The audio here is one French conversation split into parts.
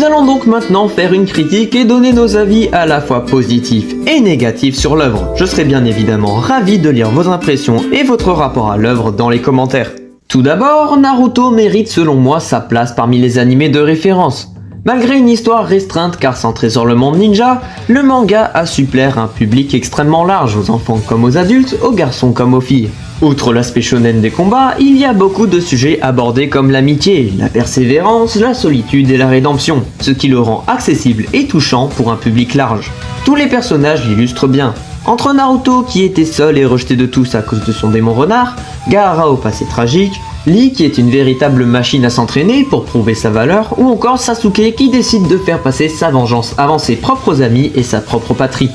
Nous allons donc maintenant faire une critique et donner nos avis à la fois positifs et négatifs sur l'œuvre. Je serai bien évidemment ravi de lire vos impressions et votre rapport à l'œuvre dans les commentaires. Tout d'abord, Naruto mérite selon moi sa place parmi les animés de référence. Malgré une histoire restreinte car centrée sur le monde ninja, le manga a su plaire à un public extrêmement large, aux enfants comme aux adultes, aux garçons comme aux filles. Outre l'aspect shonen des combats, il y a beaucoup de sujets abordés comme l'amitié, la persévérance, la solitude et la rédemption, ce qui le rend accessible et touchant pour un public large. Tous les personnages l'illustrent bien. Entre Naruto qui était seul et rejeté de tous à cause de son démon renard, Gaara au passé tragique, Lee qui est une véritable machine à s'entraîner pour prouver sa valeur, ou encore Sasuke qui décide de faire passer sa vengeance avant ses propres amis et sa propre patrie,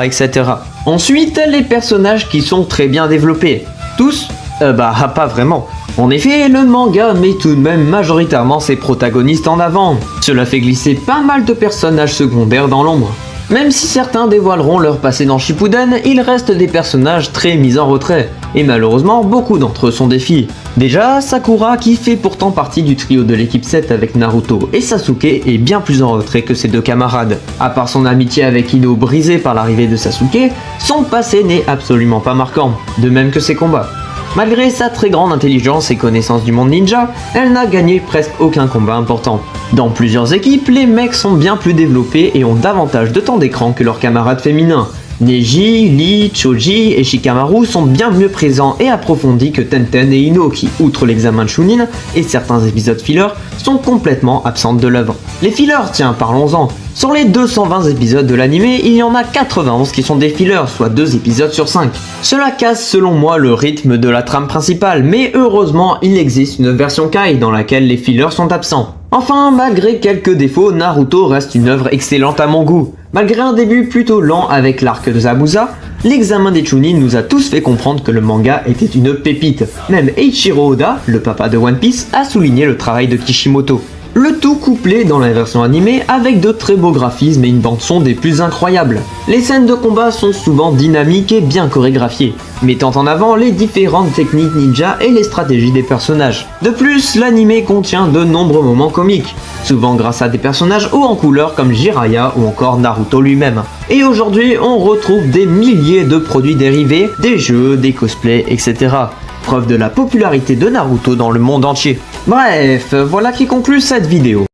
etc. Ensuite, les personnages qui sont très bien développés. Tous pas vraiment. En effet, le manga met tout de même majoritairement ses protagonistes en avant. Cela fait glisser pas mal de personnages secondaires dans l'ombre. Même si certains dévoileront leur passé dans Shippuden, il reste des personnages très mis en retrait, et malheureusement beaucoup d'entre eux sont des filles. Déjà, Sakura qui fait pourtant partie du trio de l'équipe 7 avec Naruto et Sasuke est bien plus en retrait que ses deux camarades. À part son amitié avec Ino brisée par l'arrivée de Sasuke, son passé n'est absolument pas marquant, de même que ses combats. Malgré sa très grande intelligence et connaissance du monde ninja, elle n'a gagné presque aucun combat important. Dans plusieurs équipes, les mecs sont bien plus développés et ont davantage de temps d'écran que leurs camarades féminins. Neji, Lee, Choji et Shikamaru sont bien mieux présents et approfondis que Tenten et Ino qui, outre l'examen de Chunin et certains épisodes fillers, sont complètement absentes de l'œuvre. Les fillers, tiens, parlons-en. Sur les 220 épisodes de l'animé, il y en a 91 qui sont des fillers, soit 2 épisodes sur 5. Cela casse selon moi le rythme de la trame principale, mais heureusement il existe une version Kai dans laquelle les fillers sont absents. Enfin, malgré quelques défauts, Naruto reste une œuvre excellente à mon goût. Malgré un début plutôt lent avec l'arc de Zabuza, l'examen des Chunin nous a tous fait comprendre que le manga était une pépite. Même Eiichiro Oda, le papa de One Piece, a souligné le travail de Kishimoto. Le tout couplé dans la version animée avec de très beaux graphismes et une bande-son des plus incroyables. Les scènes de combat sont souvent dynamiques et bien chorégraphiées, mettant en avant les différentes techniques ninja et les stratégies des personnages. De plus, l'animé contient de nombreux moments comiques, souvent grâce à des personnages hauts en couleur comme Jiraiya ou encore Naruto lui-même. Et aujourd'hui, on retrouve des milliers de produits dérivés, des jeux, des cosplays, etc. Preuve de la popularité de Naruto dans le monde entier. Bref, voilà qui conclut cette vidéo.